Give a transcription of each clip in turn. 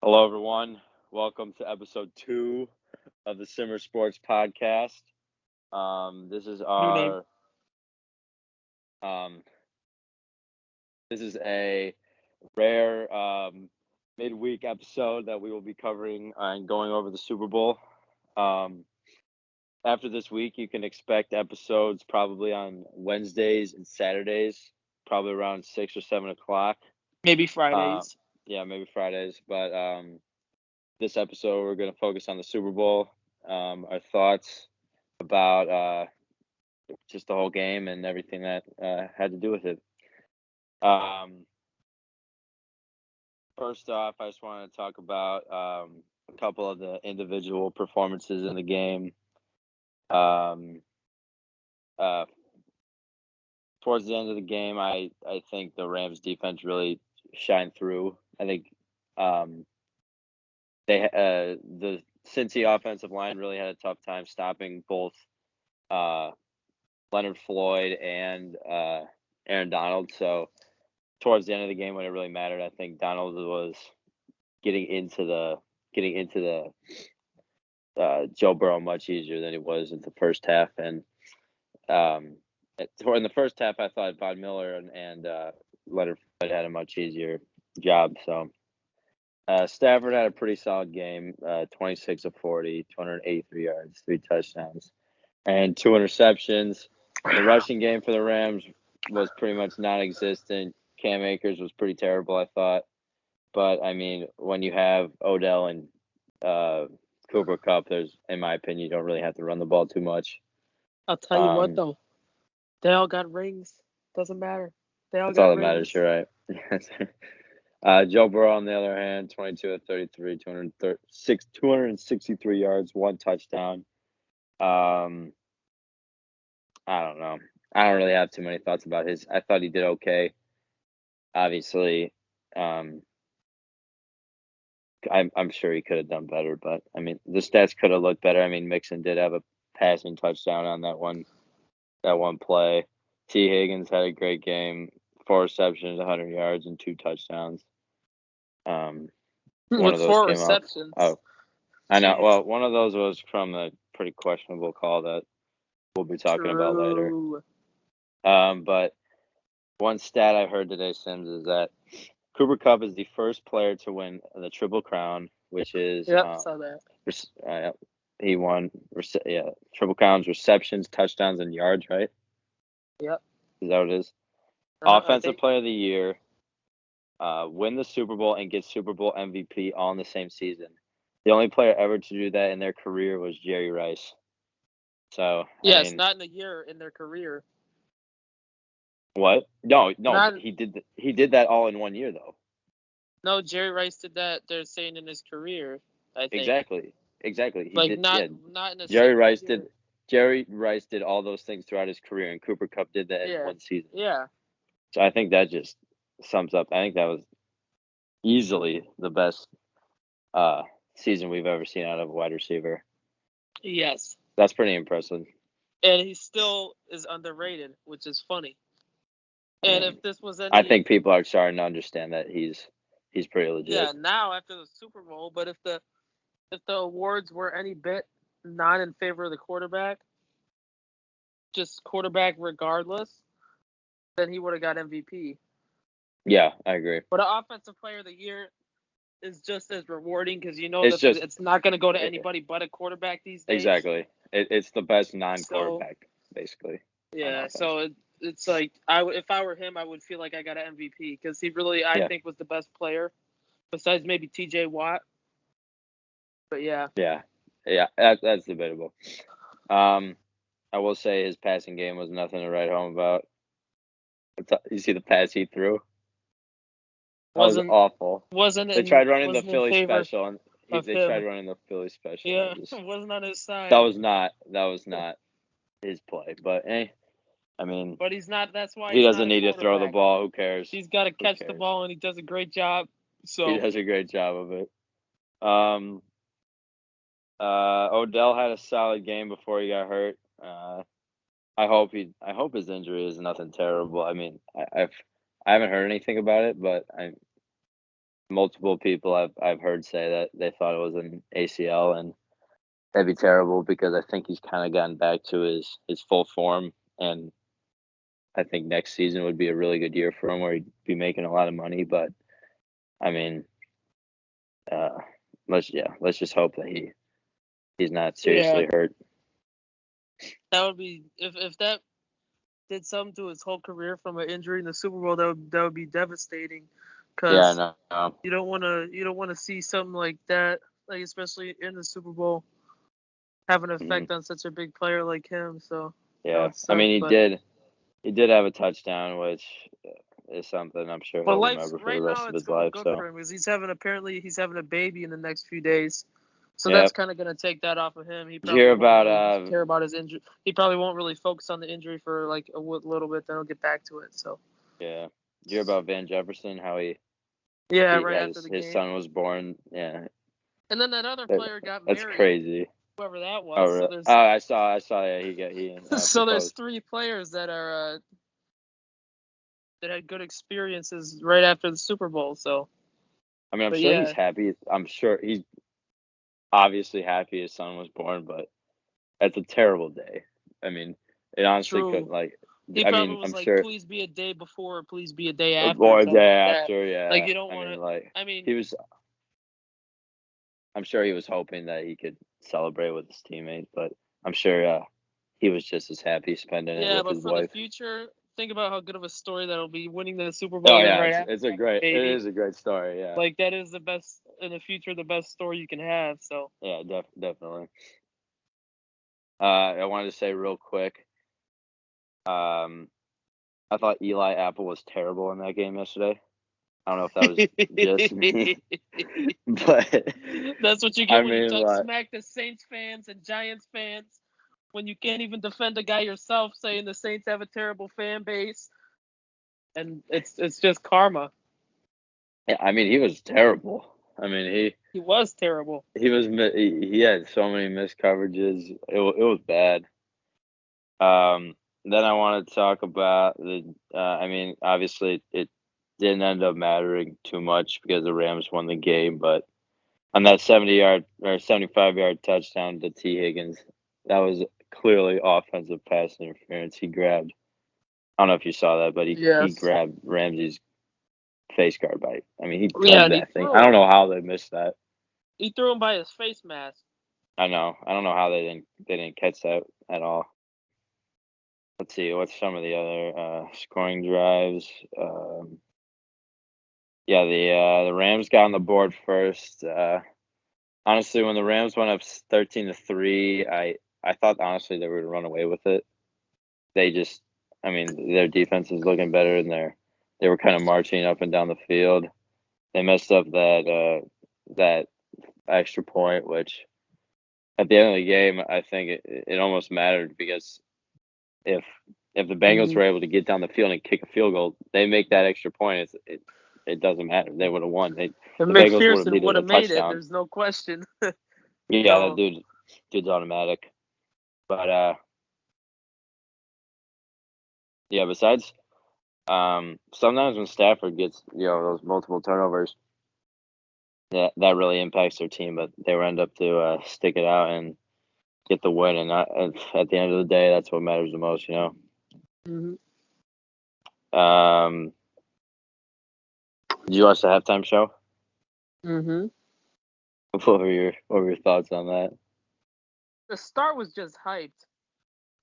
Hello, everyone. Welcome to episode 2 of the Simmer Sports Podcast. This is New name. our um, this is a rare midweek episode that we will be covering and going over the Super Bowl. Um, After this week, you can expect episodes probably on Wednesdays and Saturdays, probably around 6 or 7 o'clock. Maybe Uh, Fridays. yeah, maybe Fridays, but this episode we're going to focus on the Super Bowl, our thoughts about just the whole game and everything that had to do with it. Um, First off, I just want to talk about a couple of the individual performances in the game. Um, uh, Towards the end of the game, I think the Rams defense really shined through. I think um, the Cincy offensive line really had a tough time stopping both uh, Leonard Floyd and Aaron Donald. So towards the end of the game, when it really mattered, I think Donald was getting into the Joe Burrow much easier than he was in the first half. And um, in the first half, I thought Von Miller and Leonard Floyd had a much easier job. So Stafford had a pretty solid game, 26 of 40, 283 yards, 3 touchdowns, and 2 interceptions. The rushing game for the Rams was pretty much non-existent. Cam Akers was pretty terrible, I thought. But I mean, when you have Odell and uh, Cooper Kupp, in my opinion, you don't really have to run the ball too much. I'll tell you what Um, though, they all got rings. Doesn't matter. They all that's all got that matters. rings. You're right. Joe Burrow, on the other hand, 22 of 33, 263 yards, 1 touchdown. Um, I don't know. I don't really have too many thoughts about his. I thought he did okay. Obviously, um, I'm sure he could have done better, but I mean the stats could have looked better. I mean Mixon did have a passing touchdown on that one play. T Higgins had a great game, 4 receptions, 100 yards, and 2 touchdowns. Um, one With of those four came up. receptions. Oh, I know. Jeez. Well, one of those was from a pretty questionable call that we'll be talking about later. True. But one stat I heard today, Sims, is that Cooper Kupp is the first player to win the Triple Crown, which is Yep, saw that. he won Triple Crown's receptions, touchdowns, and yards. Right? Yep. Is that what it is? I Offensive think Player of the Year, win the Super Bowl, and get Super Bowl MVP all in the same season. The only player ever to do that in their career was Jerry Rice. So I yes, mean, not in a year in their career. what? No, Not he did that all in one year though. no. Jerry Rice did that. They're saying in his career. I think Exactly. He like did. not Yeah, not in a Jerry single Rice year. did. Jerry Rice did all those things throughout his career, and Cooper Kupp did that in Yeah. one season. Yeah. So I think that just sums up. I think that was easily the best uh, season we've ever seen out of a wide receiver. Yes. That's pretty impressive. And he still is underrated, which is funny. I And mean, if this was I any think people are starting to understand that he's pretty legit. yeah, now after the Super Bowl, but if the awards were any bit not in favor of the quarterback, just quarterback regardless, then he would have got MVP. Yeah, I agree. But an offensive player of the year is just as rewarding because you know It's that just it's not going to go to it, anybody but a quarterback these days. exactly. It's the best So non-quarterback basically on yeah, offense. it's like if I were him, I would feel like I got an MVP because he really I Yeah, think was the best player besides maybe T.J. Watt. But yeah, yeah, yeah. That's debatable. Um, I will say his passing game was nothing to write home about. You see the pass he threw? That was wasn't awful. wasn't They in tried running the wasn't in Philly favor special, and of they him. tried running the Philly special, Yeah, and just wasn't on his that side. was not his play. But I mean, But he's not. That's why he he's not doesn't a need to throw the quarterback. ball. Who cares? He's got to Who catch the cares? ball, and he does a great job. He So does a great job of it. Um, Odell had a solid game before he got hurt. I hope his injury is nothing terrible. I mean, I haven't heard anything about it, but multiple people I've heard say that they thought it was an ACL, and that'd be terrible because I think he's kind of gotten back to his full form, and I think next season would be a really good year for him where he'd be making a lot of money. But I mean, uh, let's just hope that he's not seriously hurt. That would be if that did something to his whole career from an injury in the Super Bowl. That would be devastating. Yeah, Because no. you don't want to see something like that, like especially in the Super Bowl, have an effect on such a big player like him. So yeah, suck, I mean but, he did have a touchdown, which is something I'm sure but he'll life's remember for right the rest now of it's his going life. good So for him because he's having a baby in the next few days. So yeah. that's kind of going to take that off of him. He Did probably you hear won't about really care about his injury. He probably won't really focus on the injury for like a little bit. Then he'll get back to it. So yeah? Did you hear about Van Jefferson? How yeah, he right had after the his game. son was born? Yeah, And then that other player got that's married. crazy. Whoever that was. Oh, So really? there's I saw. Yeah, he so there's proposed. 3 players that are that had good experiences right after the Super Bowl. So I mean, I'm but sure yeah, he's happy. I'm sure he's obviously happy his son was born, but that's a terrible day. I mean, it honestly true. couldn't like. He I probably mean, was I'm like, sure, please be a day before, or please be a day after, or or a something day like that. after. Yeah. Like you don't I want mean, to. like I mean, he was. I'm sure he was hoping that he could celebrate with his teammate, but I'm sure he was just as happy spending it yeah, with but his for the wife. future, think about how good of a story that'll be winning the Super Oh Bowl and then yeah, right after it's a having a great it baby. is a great story. Yeah. Like that is the best in the future, the best story you can have. So Yeah, definitely. I wanted to say real quick. Um, I thought Eli Apple was terrible in that game yesterday. I don't know if that was just me, but that's what you I get when you mean, talk like, smack to Saints fans and Giants fans. When you can't even defend a guy yourself, saying the Saints have a terrible fan base, and it's just karma. yeah, I mean, he was terrible. I mean, He was terrible. he had so many missed coverages. It was bad. Then I want to talk about the. I mean, obviously it didn't end up mattering too much because the Rams won the game, but on that 70-yard or 75-yard touchdown to T Higgins, that was clearly offensive pass interference. He grabbed. I don't know if you saw that, but he Yes. grabbed Ramsey's face guard by. I mean, he Yeah, dug and he that thing. threw I don't him. know how they missed that. He threw him by his face mask. I know. I don't know how they didn't catch that at all. Let's see. What's some of the other scoring drives? Yeah, the Rams got on the board first. Honestly, when the Rams went up 13-3, I thought honestly they were gonna run away with it. They just, I mean, their defense is looking better, and they were kind of marching up and down the field. They messed up that extra point, which at the end of the game, I think it almost mattered because if the Bengals were able to get down the field and kick a field goal, they make that extra point. It doesn't matter. They would have won. The Bengals would have McPherson needed would a have made it. touchdown. There's no question. Yeah, that So dude's automatic. But yeah. Besides, sometimes when Stafford gets those multiple turnovers, that really impacts their team. But they were end up to stick it out and get the win. And at the end of the day, that's what matters the most. mhm. Did you watch the halftime show? Mhm. What were your thoughts on that? The start was just hyped.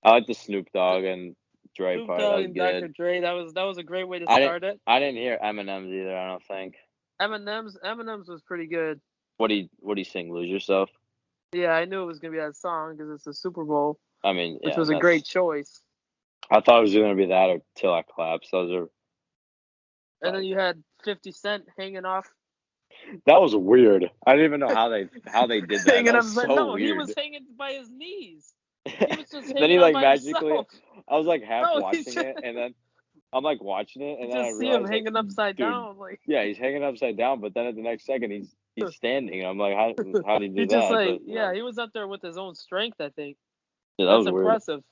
I like the Snoop Dogg and Dre Snoop part. That Dogg was and Dr. good. Dre. That was a great way to I didn't start it. I didn't hear Eminem's either. I don't think. Eminem's was pretty good. What do you sing? Lose Yourself. Yeah, I knew it was gonna be that song because it's the Super Bowl, I mean, which yeah, was a great choice. I thought it was gonna be that or Till I Collapse. Those are And then like you had 50 Cent hanging off, that was weird. I didn't even know how they did that. hanging That up. was But so no, he was weird. hanging by his knees. He was just Then hanging he on like by magically. himself. I was like half No, he's watching just, it, and then I'm like watching it, you and then I just see him realized like, hanging upside dude, down. Like yeah, he's hanging upside down, but then at the next second he's standing. I'm like, how did he he do just that? like But yeah, he was up there with his own strength. I think yeah, that that's was weird. impressive.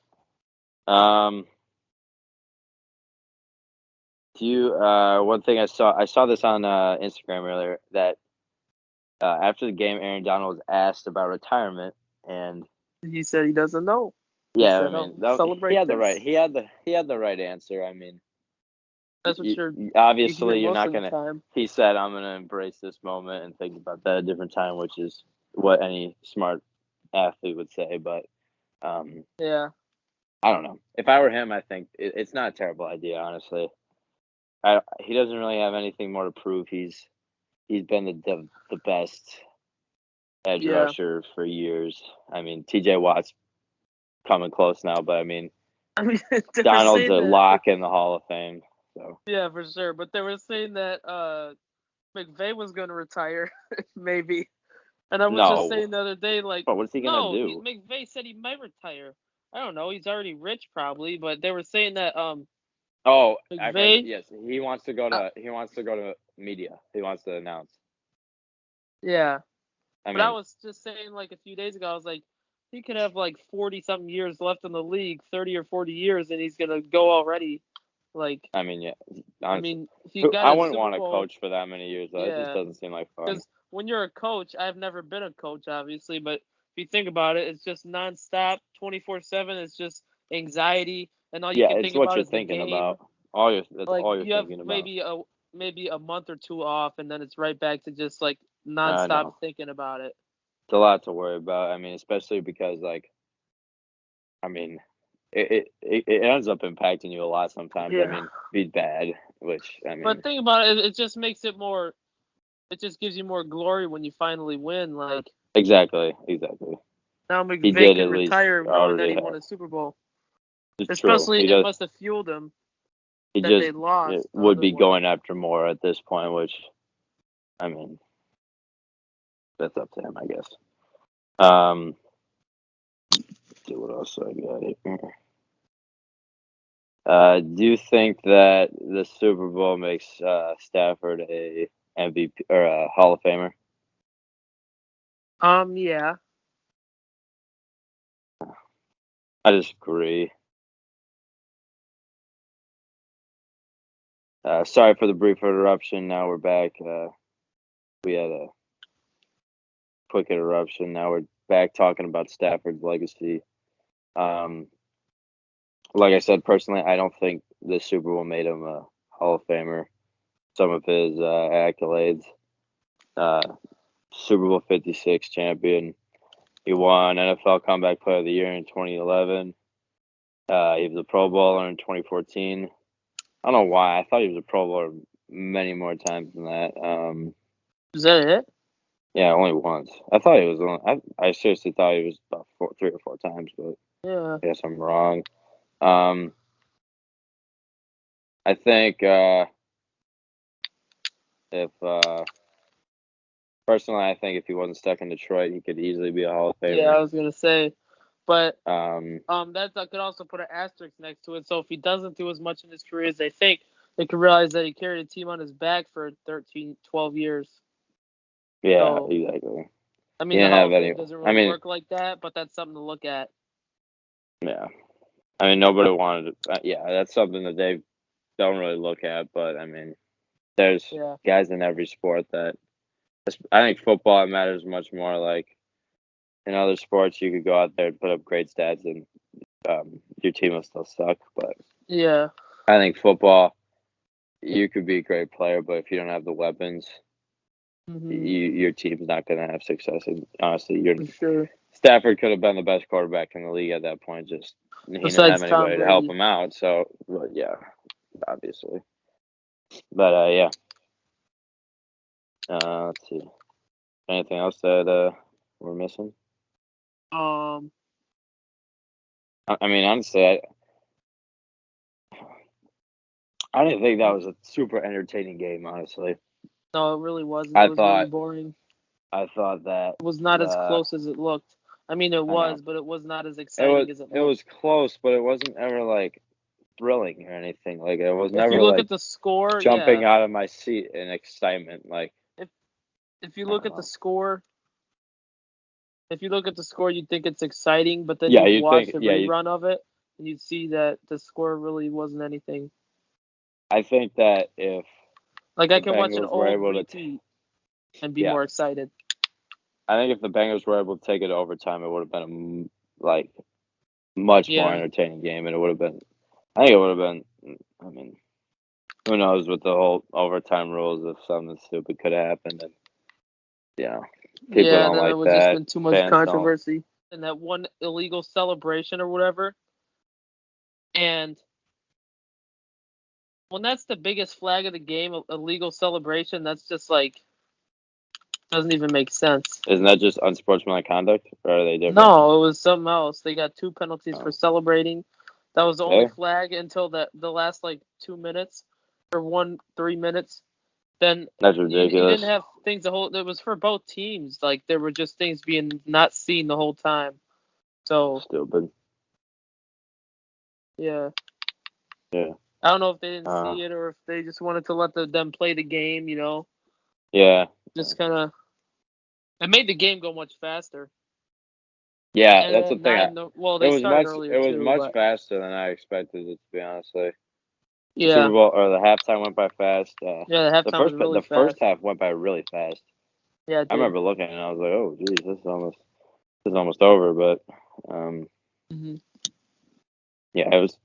Um, Do you? One thing I saw this on Instagram earlier that after the game, Aaron Donald was asked about retirement, and He said he doesn't know. He yeah, I said, mean, he celebrate had the this. right he had the right answer. I mean, That's what you hear obviously you're most not of the gonna. time. He said, "I'm gonna embrace this moment and think about that at a different time," which is what any smart athlete would say. But um, Yeah. I don't know. If I were him, I think it's not a terrible idea, honestly. He doesn't really have anything more to prove. He's been the best edge Yeah. rusher for years. I mean, T.J. Watt's coming close now, but I mean, I mean, they were Donald's saying a that. lock in the Hall of Fame. So Yeah, for sure. But they were saying that McVay was going to retire, maybe. And I was just no, saying the other day, like, but what's he gonna no, do? McVay said he might retire. I don't know. He's already rich, probably. But they were saying that Oh, I've heard. McVay. Yes, Uh, he wants to go to media. He wants to announce. yeah. I But I mean, was just saying, like, a few days ago, I was like, he could have like 40 something years left in the league, 30 or 40 years, and he's gonna go already. Like, yeah. I Honestly, mean, he got I a wouldn't Super want to Bowl. coach for that many years. Though. It just Yeah. doesn't seem like fun. Because when you're a coach, I've never been a coach, obviously, but if you think about it, it's just nonstop, 24/7. It's just anxiety, and all you Yeah, can it's think what about you're is the thinking game. about. That's Like all you're you have thinking about. maybe a month or two off, and then it's right back to just like I nonstop know. thinking about it. It's a lot to worry about. I mean, especially because like I mean, it ends up impacting you a lot sometimes. I Yeah. mean, be bad, which I But mean, think about it, it just makes it more. It just gives you more glory when you finally win. Like exactly. now, He McVay did can at least retire knowing that already he won have. a Super Bowl. It's true. Especially, it must have fueled him He that they just it lost the would other be one. going after more at this point, which I mean, that's up to him, I guess. Um, see what else I got here. Do you think that the Super Bowl makes Stafford a MVP or a Hall of Famer? Yeah. I disagree. Sorry for the brief interruption. Now we're back. We had a quick interruption. Now we're back talking about Stafford's legacy. Um, like I said, personally, I don't think the Super Bowl made him a Hall of Famer. Some of his accolades: uh, Super Bowl 56 champion. He won NFL Comeback Player of the Year in 2011. He was a Pro Bowler in 2014. I don't know why. I thought he was a Pro Bowler many more times than that. Is that it? Yeah, only once. I thought he was only. I seriously thought he was about 3 or 4 times, but Yeah. I guess I'm wrong. Um, I think if personally, I think if he wasn't stuck in Detroit, he could easily be a Hall of Yeah, Famer. I was gonna say, but Um, that could also put an asterisk next to it. So if he doesn't do as much in his career as they think, they could realize that he carried a team on his back for 13, 12 years. yeah, So exactly. I He mean, the didn't Hall have of any. Fame doesn't I really mean, work like that, but that's something to look at. yeah. I mean, nobody wanted. Yeah, that's something that they don't really look at. But I mean, there's Yeah. guys in every sport that. I think football it matters much more. Like in other sports, you could go out there and put up great stats, and your team will still suck. But Yeah. I think football, you could be a great player, but if you don't have the weapons, Hmm. your team's not going to have success. And honestly, your For sure. Stafford could have been the best quarterback in the league at that point. Just he didn't have Besides Tom anybody to help Brady. him out. So, well, yeah, obviously. But yeah. Let's see. Anything else that we're missing? Um. I mean, honestly, I didn't think that was a super entertaining game. Honestly, No, it really wasn't. It I was really thought boring. I thought that It was not as the close as it looked. I mean, it I know was, but it was not as it was exciting as it it looked. was close, but it wasn't ever like thrilling or anything. Like it was If you never look like at the score, jumping yeah. out of my seat in excitement. Like If if you I look don't at the know. score, if you look at the score, you'd think it's exciting, but then Yeah, you'd you watch think the yeah rerun of it, and you'd see that the score really wasn't anything. I think that if Like I the can watch an Bengals were old able to, repeat and be yeah, more excited. I think if the Bengals were able to take it to overtime, it would have been like much more Yeah. entertaining game, and it would have been. I think it would have been. I mean, who knows with the whole overtime rules if something stupid could have happened, and people Yeah, don't then there like would just that. been too much Fans don't. controversy. And that one illegal celebration or whatever. And when that's the biggest flag of the game, illegal celebration, that's just like doesn't even make sense. Isn't that just unsportsmanlike conduct, or are they different? No, it was something else. They got 2 penalties for Oh. celebrating. That was the only Really? flag until the last like 2 minutes or 3 minutes. Then That's you ridiculous. didn't have things the whole. It was for both teams. Like there were just things being not seen the whole time. So Stupid. yeah, Yeah. I don't know if they didn't Uh, see it or if they just wanted to let them play the game. yeah. Just kind of. It made the game go much faster. Yeah, And that's the then thing. well, It they was started much. earlier It was too, much but faster than I expected it to be. Honestly, the yeah, Super Bowl or the halftime went by fast. yeah, the halftime was really The first fast. half went by really fast. Yeah, it I did. remember looking and I was like, "Oh, geez, this is almost over." But Hmm. yeah, it was.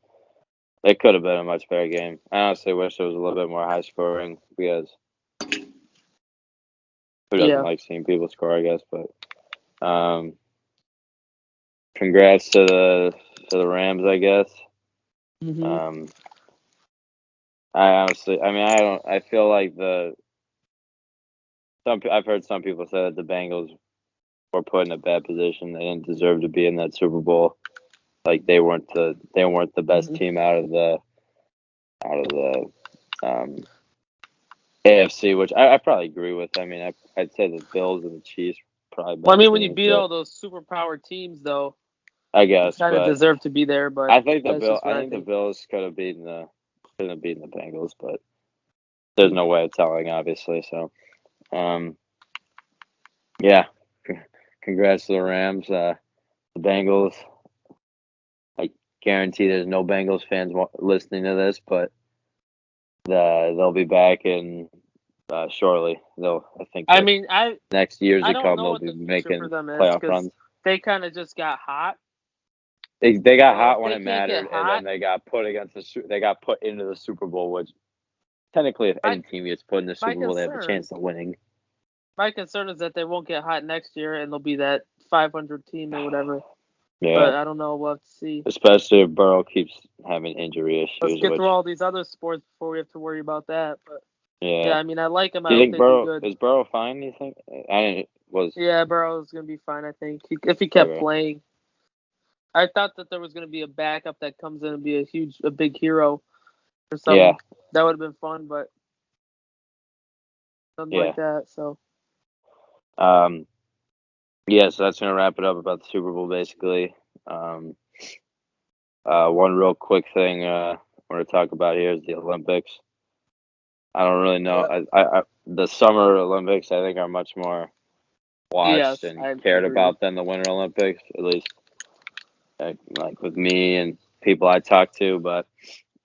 It could have been a much better game. I honestly wish it was a little bit more high scoring because who doesn't Yeah. like seeing people score? I guess, but congrats to the Rams. I guess. Hmm. Um, I honestly, I mean, I don't. I feel like I've heard some people say that the Bengals were put in a bad position. They didn't deserve to be in that Super Bowl. Like they weren't the best Hmm. team out of the AFC, which I probably agree with. I mean, I'd say the Bills and the Chiefs probably Well, I better mean, when you teams, beat but all those superpower teams, though, I you guess. kind of But deserve to be there. But that's just what I I think the think. Bills could have beaten the Bengals, but there's no way of telling, obviously. So, um, yeah, congrats to the Rams, the Bengals. I guarantee there's no Bengals fans listening to this, but they'll be back in shortly. I think I that mean, next years I to don't come know they'll what be the future for making them is playoff because runs. they kind of just got hot. They got So if hot when they it can't get mattered, and then hot, they got put into the Super Bowl, which technically, if my any team gets put in the my Super Bowl, they have a concern chance of winning. my concern is that they won't get hot next year and they'll be that 500 team or whatever. Yeah, But I don't know. We'll have to see. especially if Burrow keeps having injury Let's issues, get which through all these other sports before we have to worry about that. But yeah, yeah. I mean, I like them. I Do you hope think they do good. Burrow fine? You think? I was Yeah, Burrow's gonna be fine. I think if he kept okay. playing. I thought that there was gonna be a backup that comes in and be a big hero or Yeah, something. That would have been fun, but nothing yeah. like that. So Um, yeah. So that's gonna wrap it up about the Super Bowl, basically. Um, one real quick thing I want to talk about here is the Olympics. I don't really know. yeah, The Summer Olympics, I think, are much more watched yes, and I cared agree. about than the Winter Olympics, at least like with me and people I talk to. But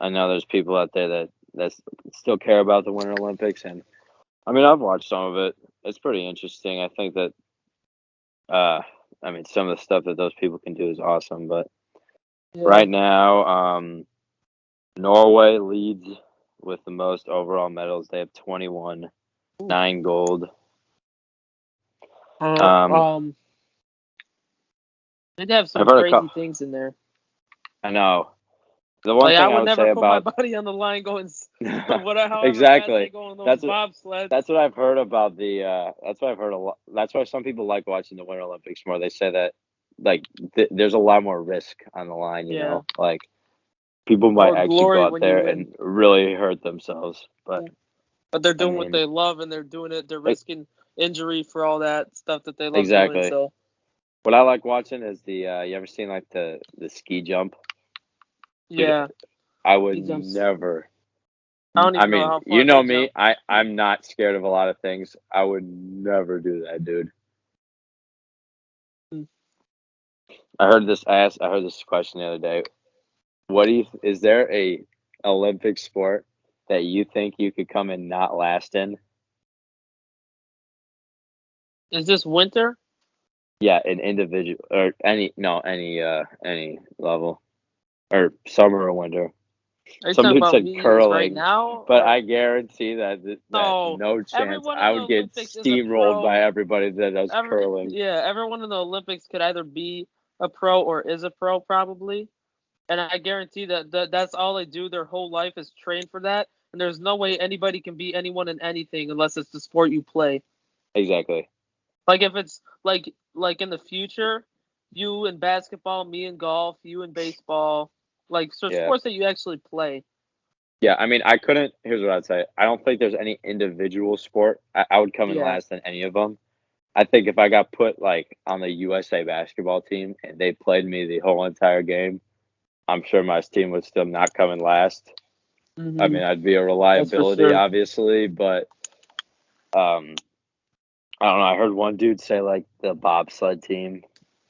I know there's people out there that still care about the Winter Olympics, and I mean, I've watched some of it. It's pretty interesting. I think that uh, I mean, some of the stuff that those people can do is awesome. But Yeah. right now, Norway leads with the most overall medals. They have 21, Ooh. 9 gold. Uh, Um, um, they'd have I've some heard a crazy couple. things in there. I know. The one Like I thing I would would never say put my about body on the line going, however fast they exactly. go on those That's what bobsleds. that's what I've heard about the. That's what I've heard a lot. That's why some people like watching the Winter Olympics more. They say that like there's a lot more risk on the line. You Yeah, know, like people might more actually go glory out when you there win. and really hurt themselves. But But they're I doing what mean, they love and they're doing it. They're e- risking injury for all that stuff that they love doing. exactly. So What I like watching is the. You ever seen like the ski jump, dude? yeah, I would he jumps. never. I don't I even know mean, how you far know they me. jump. I'm not scared of a lot of things. I would never do that, dude. Mm. I heard this question the other day. What do you? Is there a Olympic sport that you think you could come in not last in? Is this winter? Yeah, an individual or any level or summer or winter. Are you Some talking dude about said me as right curling, now, but or I guarantee that no? no chance Everyone I in the would get Olympics is a steamrolled by pro. everybody that does curling. Everyone in the Olympics could either be a pro or is a pro probably, and I guarantee that's all they do their whole life is train for that. And there's no way anybody can beat anyone in anything unless it's the sport you play. Exactly. Like if it's like in the future, you in basketball, me in golf, you in baseball, like so Yeah. sports that you actually play. Yeah, I mean, I couldn't. Here's what I'd say. I don't think there's any individual sport I would come in Yeah. last in any of them. I think if I got put like on the USA basketball team and they played me the whole entire game, I'm sure my team would still not come in last. I mean, I'd be a That's for reliability, sure. obviously, but I don't know. I heard one dude say like the bobsled team,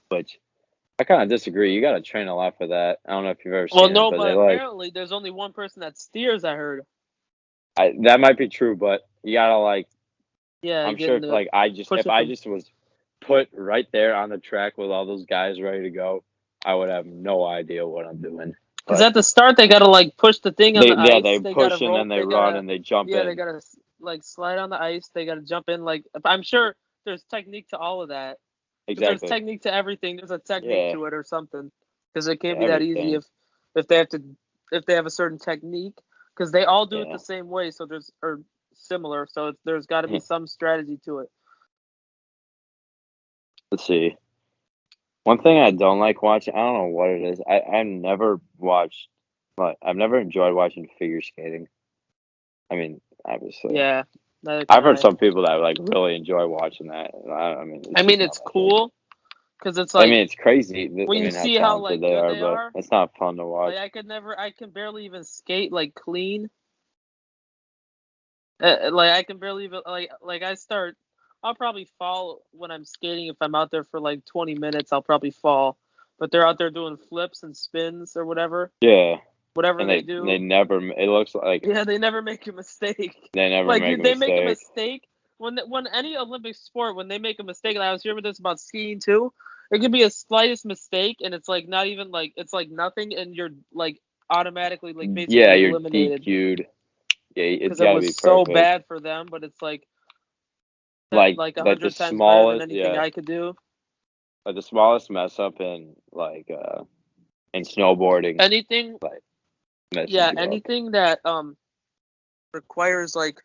which I kind of disagree. You got to train a lot for that. I don't know if you've ever Well, seen it, no, but but they like apparently there's only one person that steers. I heard. that might be true, but you gotta like. Yeah, I'm sure getting if the like if pushing I from. just was put right there on the track with all those guys ready to go, I would have no idea what I'm doing. Because But at the start they gotta like push the thing on the they ice. They gotta push and then rope. they They run gotta and they jump yeah. They in. gotta like slide on the ice. They gotta jump in. Like I'm sure there's technique to all of that. Because there's Exactly. technique to everything. There's a technique Yeah. to it or something. Because it can't Yeah, be that easy everything. if they have to if they have a certain technique. Because they all do it Yeah. the same way. So there's or similar. So there's got to be some strategy to it. Let's see. One thing I don't like watching, I don't know what it is. I've never watched, but I've never enjoyed watching figure skating. I mean, obviously, Yeah, neither I've can heard I. some people that like really enjoy watching that. I mean, I it's mean, just not it's my thing. cool because it's I mean, like it's crazy. I when you mean, how see how talented like they good are, they but are. it's not fun to watch. Like I can barely even skate like clean. Like I can barely even like I start. I'll probably fall when I'm skating if I'm out there for like 20 minutes. I'll probably fall, but they're out there doing flips and spins or Yeah, whatever and they they do. never. It looks like Yeah, they never make a mistake. they never Like make a they make a mistake. mistake when any Olympic sport when they make a mistake. Like I was hearing this about skiing too. It could be a slightest mistake, and it's like not even like it's like nothing, and you're like automatically like Yeah, basically you're eliminated DQ'd. Yeah, it's because it got to was be so perfect. bad for them. But it's like a Like the hundred times better than smallest, anything yeah, I could do. like the smallest mess up in snowboarding, Anything, like messes yeah, you up. anything that requires like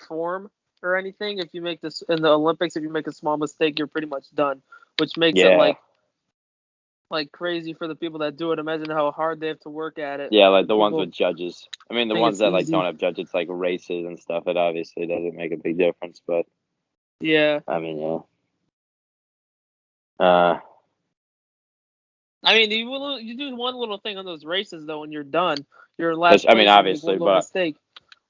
form or anything. If you make this in the Olympics, if you make a small mistake, you're pretty much done, which makes it Yeah, like crazy for the people that do it. Imagine how hard they have to work at it. yeah, like And the ones people with judges. I mean, the think ones it's that like don't easy. have judges, like races and stuff. It obviously doesn't make a big difference, but Yeah. I mean, yeah. Uh, I mean, you do one little thing on those races though, and you're done. You're in last I mean, place, and you make obviously, one little but mistake.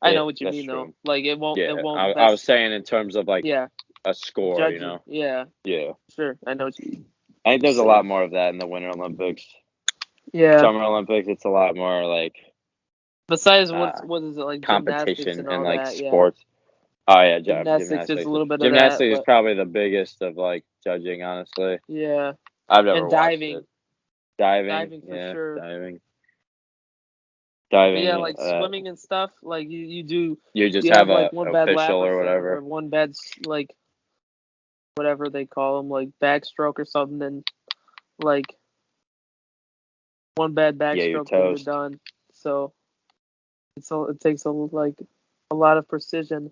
I know what you that's mean though. true. Like it Yeah, won't. I was That's saying in terms of like yeah. a score, you Judging. know. Yeah. Yeah, Sure. I know what you I think there's a say. lot more of that in the Winter Olympics. Yeah. Summer Olympics, it's a lot more like Besides, uh, what is it like gymnastics competition and and all like that? Yeah. sports. Oh yeah, Gymnastics, there's a gymnastics. little bit of that, Gymnastics is but probably the biggest of like judging, honestly. yeah. I've never And watched diving, it. Diving, diving for yeah, sure. diving. But yeah, Diving, like swimming and stuff, like you just you have have a like one bad lap official or or whatever. one bad like whatever they call them, like backstroke or something, and like one bad Yeah, you're backstroke and you're toast. done. So it takes a lot of precision.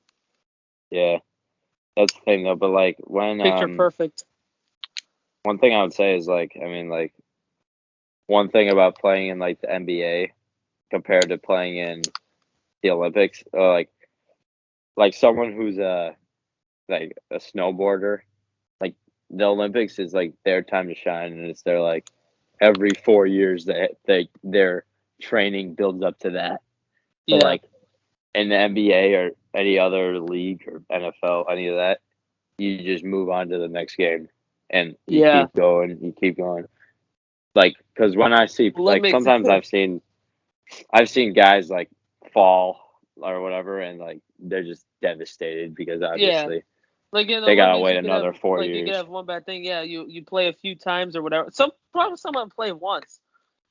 Yeah, that's the thing though. But like when Picture perfect. one thing I would say is like I mean like one thing about playing in like the NBA compared to playing in the Olympics, like someone who's like a snowboarder, like the Olympics is like their time to shine, and it's their like every 4 years that their training builds up to that. But Yeah. like in the NBA or any other league or NFL, any of that, you just move on to the next game, and you Yeah. keep going, you keep going. Like, because when I see Well, that like makes sometimes I've seen guys like fall or whatever, and like they're just devastated because obviously Like in the they gotta Olympics, wait you could another have 4 like you could years. have one bad thing. Yeah, you play a few times or whatever. Probably someone play once,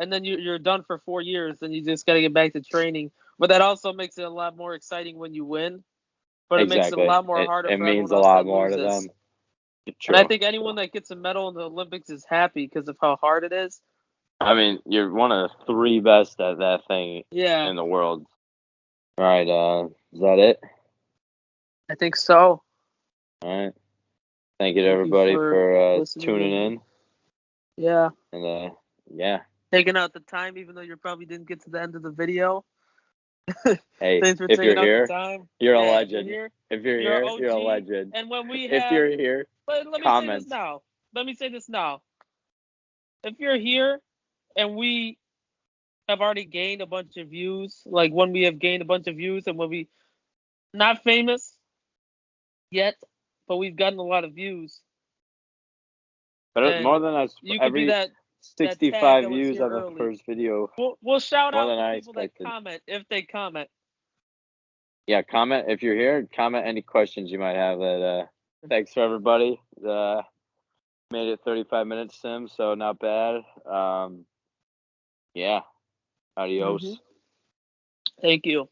and then you're done for 4 years, and you just got to get back to training. But that also makes it a lot more exciting when you win. But it makes it a Exactly. lot more harder It for everyone means a else lot that more to loses. them. And I True. think anyone that gets a medal in the Olympics is happy because of how hard it is. I mean, you're one of the 3 best at that thing Yeah, in the world. All right, is that it? I think so. All right. Thank you to Thank you everybody for for listening tuning to me. in. Yeah, And yeah. taking out the time, even though you probably didn't get to the end of the video. Hey, Thanks for if taking you're out the here, time. you're a Yeah, if you're legend. here, If you're you're here, an you're a OG. legend. And when we If have, you're here, let me say this comment. now. Let me say this now. If you're here and we have already gained a bunch of views, like when we have gained a bunch of views and when we not famous yet, but we've gotten a lot of views, But more then than us, you could be every that tag 65 that was views here on the early. first video, We'll shout more out than the I people that expected. comment if they comment. Yeah, comment if you're here. Comment any questions you might have. Thanks for everybody. Made it 35 minutes, Sim, so not bad. Yeah, adios. Thank you.